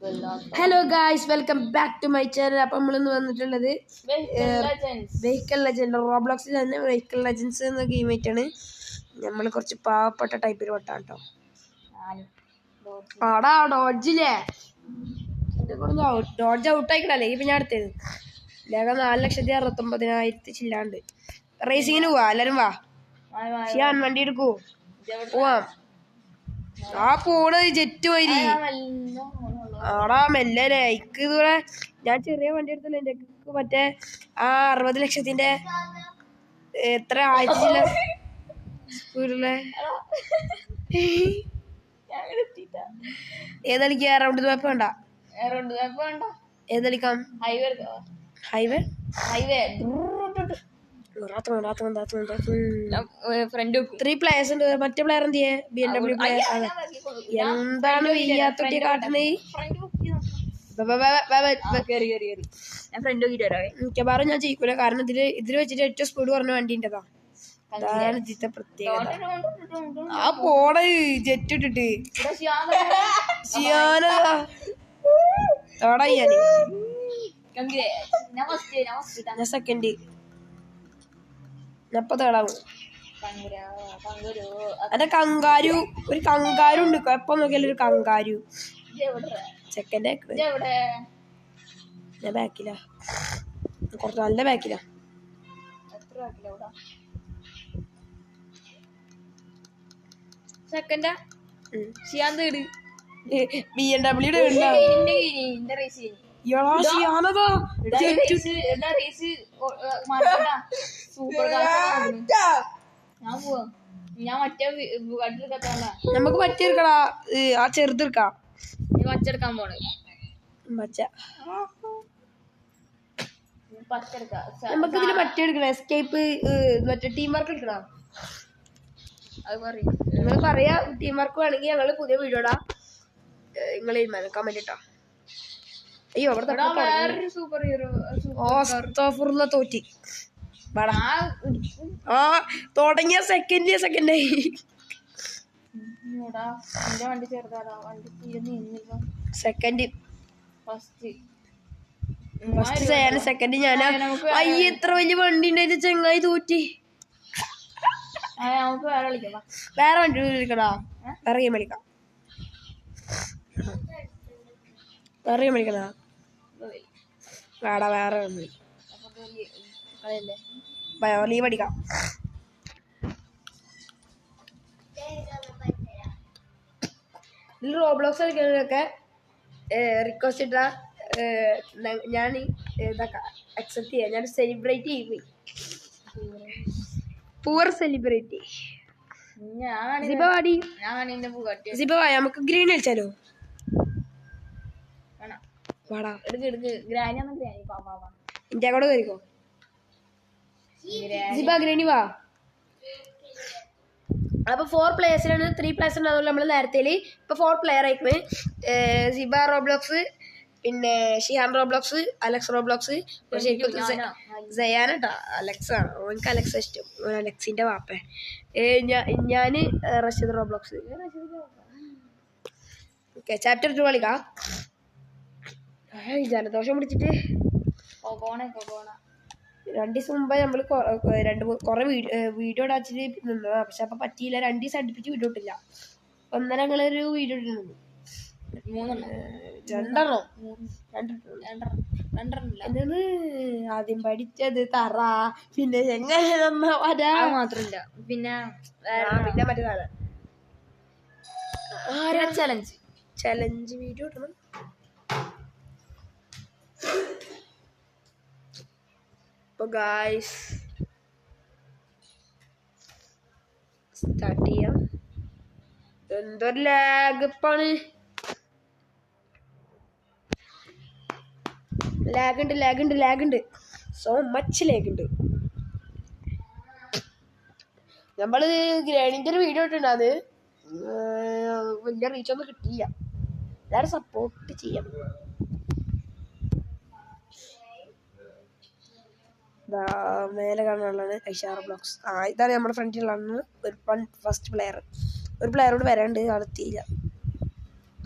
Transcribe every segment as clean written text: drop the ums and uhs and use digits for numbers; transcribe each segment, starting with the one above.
Hello guys, welcome back to my channel. അപ്പം നമ്മളിന്ന് വന്നിട്ടുള്ളത് വെഹിക്കിൾ ലെജൻഡ്, റോബ്ലോക്സിൽ തന്നെ വെഹിക്കിൾ ലെജൻസ് എന്ന ഗെയിമായിട്ടാണ്. നമ്മൾ കുറച്ച് പാവപ്പെട്ട ടൈപ്പിൽ വട്ടാണ് കേട്ടോ. ആടാ ഡോഡ്ജില്ലേ, ഡോഡ്ജ് ഔട്ടായിക്കണല്ലേ ഇപ്പം ഞാൻ അടുത്തത്. ഇല്ലാതെ 4,69,000 ചില്ലാണ്ട്. റേസിങ്ങിന് പോവാ, എല്ലാരും വാ. ഷിയാൻ വണ്ടി എടുക്കൂ, പോവാം. ആ പോണ് ജെറ്റ് വരി ആടാ മെല്ലല്ലേ. ഇക്ക് ഇതുപോലെ ഞാൻ ചെറിയ വണ്ടി എടുത്തല്ലോ, എൻ്റെ മറ്റേ ആ 60 ലക്ഷത്തിന്റെ എത്ര ആഴ്ചയില്ല സ്പീഡിലെ ഏതളിക്കാ? റൗണ്ട് മാപ്പ് വേണ്ട, ഏതളിക്കാം? ഹൈവേ ത്രീ പ്ലേയേഴ്സ് ഉണ്ട്. മറ്റേ പ്ലെയർ എന്ത് ചെയ്യേ? BMW player. അതെ, എന്താണ് വയ്യാത്തൊട്ടി കാട്ടണേ? മിക്കവാറും ഞാൻ ചെയ്യിക്കൂല, കാരണം ഇതില് വെച്ചിട്ട് ഏറ്റവും സ്പീഡ് പറഞ്ഞ വണ്ടിൻ്റെതാ. അതാണ് ഇതിന്റെ പ്രത്യേകത. ആ പോണ ജെറ്റ് ഇട്ടിട്ട് ഞാൻ സെക്കൻഡ്, ഞാനിപ്പോ തേടാവും. അതെ കങ്കാരു, ഒരു കങ്കാരു ഉണ്ട്. എപ്പൊ നോക്കിയാലും ഒരു കങ്കാരു. സെക്കൻഡ് ഞാൻ ബാക്കിലാ, കുറച്ച് നല്ല ബാക്കിലാ. സെക്കൻഡാ BMW നമുക്ക് പറ്റിയെടുക്കടാ. ആ ചെറുതെടുക്കാം. പച്ചെടുക്കാൻ പോണേ നമുക്ക് ഇതില് പറ്റിയെടുക്കണം. എസ്കേപ്പ് മറ്റേ ടീം വർക്ക് എടുക്കണം. നിങ്ങൾ പറയാ ടീം വർക്ക് വേണമെങ്കിൽ ഞങ്ങള് പുതിയ വീഡിയോ ഇടാം. നിങ്ങൾ കമന്റ് ഇട്ടോ. അയ്യോ അവിടെ സൂപ്പർ ഹീറോ തോറ്റി. ആ തുടങ്ങിയ സെക്കൻഡായി. വണ്ടി ചെറുതാടാ, വണ്ടി സെക്കൻഡ് സെക്കൻഡ് ഞാനാ. അയ്യ എത്ര വലിയ വണ്ടി ഉണ്ടായത്, ചെങ്ങായി തോറ്റി. നമുക്ക് വേറെ കളിക്കാം, വേറെ വണ്ടി വിളിക്കടാ. വേറെ ഗെയിം കളിക്കാം, വേറെ ഗെയിം കളിക്കടാ. വേടാ വേറെ ലീവ് അടിക്കാം. ഇതിൽ റോബ്ലോക്സ് കളിക്കുന്നതൊക്കെ റിക്വസ്റ്റ് ഇട്ടാ ഞാൻ ഇതൊക്കെ അക്സെപ്റ്റ് ചെയ്യാം. ഞാൻ സെലിബ്രേറ്റ് ചെയ്യും. പൂവർ സെലിബ്രിറ്റി നമുക്ക് ഗ്രീൻ കളിച്ചാലോ? വാടാ ഇന്ത്യ കൂടെ കയറിക്കോ. സിബ ഗ്രീനി വാ. അപ്പൊ 4 പ്ലേയേഴ്സിനാണ്, 3 പ്ലേയേഴ്സ് ഉണ്ട്. അതുകൊണ്ട് നമ്മൾ നേരത്തെ ഇപ്പൊ 4 പ്ലെയർ ആയിക്കണ്. സിബ റോബ്ലോക്സ്, പിന്നെ ഷിഹാൻ റോബ്ലോക്സ്, അലക്സ് റോബ്ലോക്സ്. പക്ഷെ സയാനട്ടാ അലക്സ് ആണ്. ഓനക്ക് അലക്സ് ഇഷ്ടം, അലക്സിന്റെ വാപ്പ. ഞാന് റഷീദ് റോബ്ലോക്സ്. ഓക്കെ, ചാപ്റ്റർ 2 കളിക്കാം. ജലദോഷം പിടിച്ചിട്ട് 2 ദിവസം മുമ്പ് നമ്മള് കൊറേ വീഡിയോ ഇടാച്ചിട്ട് നിന്നതാ. പക്ഷെ അപ്പൊ പറ്റിയില്ല. 2 ദിവസം അടുപ്പിച്ച് വീഡിയോ ഇട്ടില്ല. ഒന്നര ഞങ്ങളൊരു വീഡിയോ ഇട്ടിരുന്നു. 2 എന്തത് ആദ്യം പഠിച്ചത് തറ, പിന്നെ എങ്ങനെ മാത്രല്ല, പിന്നെ മറ്റേ ചലഞ്ച് വീഡിയോ ഇടണം. ഇപ്പൊ ഗായ്സ് സ്റ്റാർട്ട് ചെയ്യാം. എന്തൊരു ലാഗപ്പാണ്. ലാഗുണ്ട് സോ മച്ച് ലാഗുണ്ട്. നമ്മള് ഗ്രാനിന്റെ ഒരു വീഡിയോ ഇട്ടുണ്ട്. അത് വലിയ റീച്ചൊന്നും കിട്ടിയില്ല. എല്ലാവരും സപ്പോർട്ട് ചെയ്യാം. മേലെ കാണാനുള്ളതാണ് ഐഷാർ ബ്ലോക്സ്. ഇതാണ് നമ്മുടെ ഫ്രണ്ടിലുള്ളതാണ് ഫസ്റ്റ് പ്ലെയർ. ഒരു പ്ലെയറോട് വരാണ്ട്, ആളെത്തിയില്ല.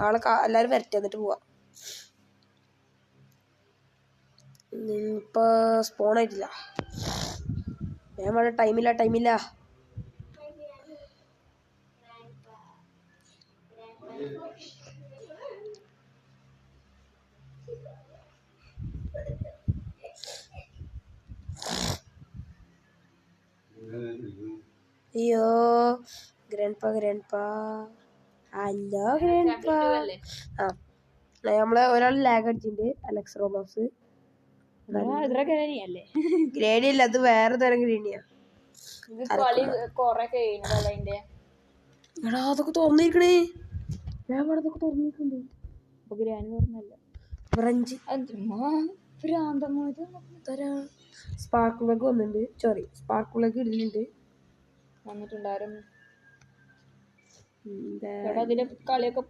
ആളെ എല്ലാവരും വരട്ടെ എന്നിട്ട് പോവാം. ഇപ്പൊ സ്പോൺ ആയിട്ടില്ല. ഞാൻ വേണ്ട, ടൈമില്ല. അയ്യോ ഗ്രാൻഡ്പാ ഹലോ ഗ്രാൻഡ്പാ. ആ നമ്മളെ ഒരാൾ ലാഗ് അടിച്ചിട്ടുണ്ട്, അലക്സ് റോബോക്സ്. ഗ്രേഡി അല്ല, അത് വേറെ തരം ഗ്രേഡിയാ. എടാ അതൊക്കെ തുറന്നിരിക്കണേ, ഞാൻ അതൊക്കെ തുറന്നിട്ടുണ്ട്. സ്പാർക്ക് പ്ലഗ് വന്നിട്ടുണ്ട്, സ്പാർക്ക് പ്ലഗ് ഇടുന്നുണ്ട്. കളിയൊക്കെ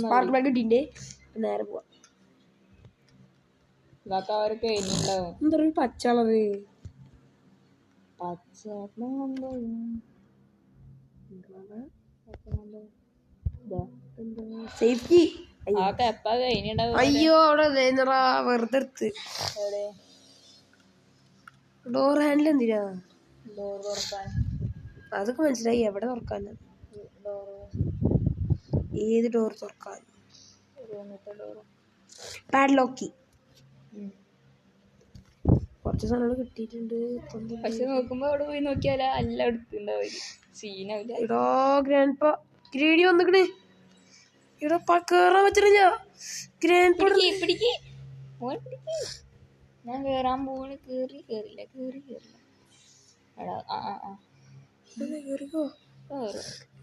സ്പാർക്ക് പ്ലഗ് ഇട്ടിട്ടുണ്ട്. നേരെ പോവാ. എന്താ പച്ച കളറ്? സേഫ്റ്റി. അയ്യോ അവിടെ വെറുതെ എടുത്ത്. ഡോർ ഹാൻഡിൽ എന്തിനാ? അതൊക്കെ മനസ്സിലായി, എവിടെ തുറക്കാനാ? ഏത് ഡോർ തുറക്കാൻ? പാഡ്ലോക്കി. കുറച്ച് സാധനങ്ങൾ കിട്ടിയിട്ടുണ്ട്. പക്ഷെ നോക്കുമ്പോ അവിടെ പോയി നോക്കിയാലോ എല്ലാം എടുത്തിണ്ടാവും. സീനാവില്ല. ഇടോ ഗ്രാൻഡ്പാ ഗ്രേഡി വന്നിക്കണേ. ഇവിടെ കേറാൻ പറ്റില്ല. ഞാൻ കേറാൻ പോണ്. കേറില്ല.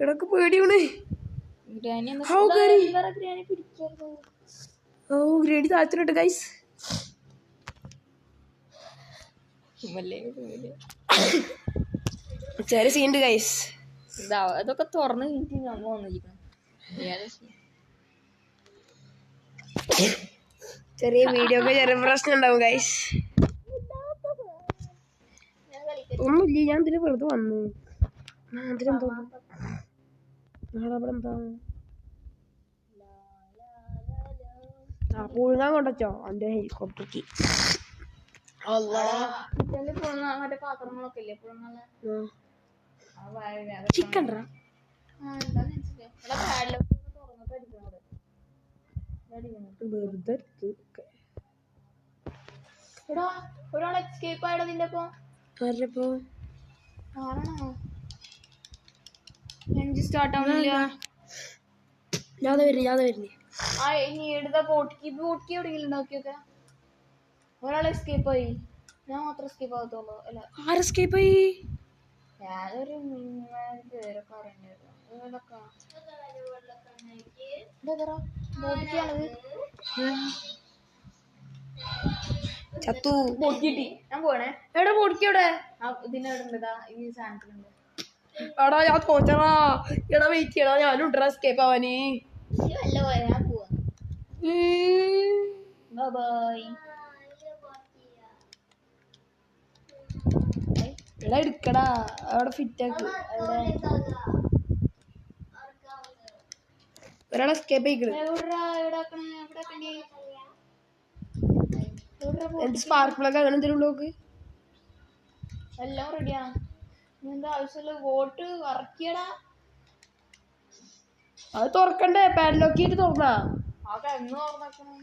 ഇടക്ക് പേടിയാണ്. ഗ്രേഡി താഴ്ത്തിട്ട് ഗൈസ്. ചെറിയ സീനുണ്ട് ഗൈസ്. അതൊക്കെ തുറന്ന് കഴിഞ്ഞിട്ട് നമ്മൾ വന്നിരിക്കണം. ചെറിയ വീഡിയോ ഒക്കെ ചെറിയ പ്രശ്നം ഉണ്ടാവും ഗൈസ്. ഒന്നുമില്ല, ഞാൻ ഇതിന് വെറുതെ വന്ന്. അതിലെന്തോ എന്താ പുഴുങ്ങാൻ കൊണ്ടോ എൻ്റെ ഹെലികോപ്റ്റർക്ക്. മറ്റേ പാത്രങ്ങളൊക്കെ ഇല്ലേ ചിക്കൻ വെറുതെ ഒരാൾ എസ്കേപ്പ് ആയിടാ നിന്റെ ആരപ്പോ ആണോ? എൻജിൻ സ്റ്റാർട്ട് ആവുന്നില്ല. ഞാൻ വരുന്നേ. ഇനി എടുത്ത ബോട്ടിക്ക് എവിടെയെങ്കിലും ഉണ്ടാക്കിയൊക്കെ. ഒരാൾ എസ്കേപ്പ് ആയി, ഞാൻ മാത്രം എസ്കേപ്പ് ആകത്തുള്ളൂ. അല്ല ആരെസ്കേപ്പ് ആയി? ഞാനൊരു പേരൊക്കെ ബോട്ടിക്കാണത്. ചത്തു. ബോട്ടിട്ടി ഞാൻ പോണേ. എവിടെ ബോട്ടിക്ക്? എവിടെ? ഇതിനെവിടെണ്ടാ ഈ സാധനത്തിലുണ്ട്. എടാ ഞാൻ തോറ്റടാ. എടാ വെയിറ്റ് ചെയ്യടാ, ഞാനും ഉണ്ടടാ എസ്കേപ്പ് ആവാന്. ഞാൻ പോവാ. ബൈ. എടാ എടുക്കടാ, അവിടെ ഫിറ്റ് ആക്ക്. ഒരാളെ എസ്കേപ്പ് ആയിക്കണ്. എന്ത് സ്പാർക്ക് പ്ലഗ് അങ്ങനെ എന്തെങ്കിലും നോക്ക്. എല്ലാം റെഡിയാ. എന്താ ആവശ്യമുള്ള വോട്ട് വറക്കിയടാ. അത് തുറക്കണ്ടേ? പാഡ്ലോക്ക് ചെയ്തിട്ട് തുറന്നാ. അതൊക്കെ എന്ന് തുറന്നേക്കണേ?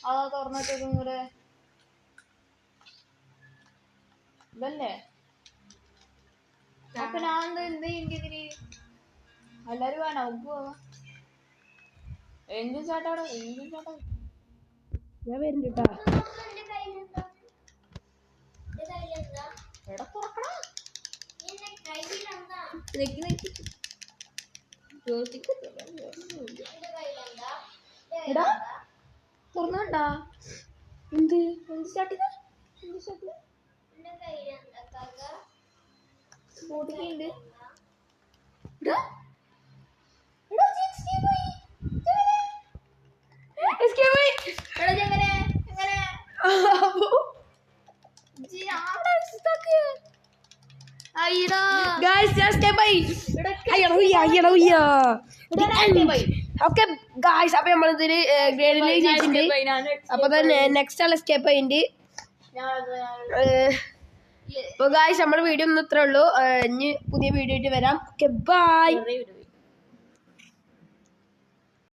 അതാ തുറന്നേക്കും കൂടെ. ഇതല്ലേ അപ്പൊ ഞാൻ എന്ത് ചെയ്യേണ്ടതിന്? എല്ലാരും വേണം നമുക്ക് പോവാ. എഞ്ചിൻ സ്റ്റാർട്ടാടോ. ഞാൻ വരുന്നുണ്ട്. എടാ തുറക്കടാ. എടാ തുറന്നോണ്ടാ. എന്ത് സ്റ്റാർട്ട് ചെയ്ത? ബോട്ടിക്കുണ്ട്. ഗായ്സ് അപ്പൊ നമ്മളിതില് ഗ്രേഡില് ജയിച്ചിട്ടുണ്ട്. അപ്പൊ തന്നെ നെക്സ്റ്റ് ആൾ എസ്കേപ്പ് ആയിട്ട് അപ്പൊ ഗായ്സ് നമ്മുടെ വീഡിയോ ഒന്നും ഇത്രേ ഉള്ളൂ. ഇനി പുതിയ വീഡിയോ ആയിട്ട് വരാം. Okay bye.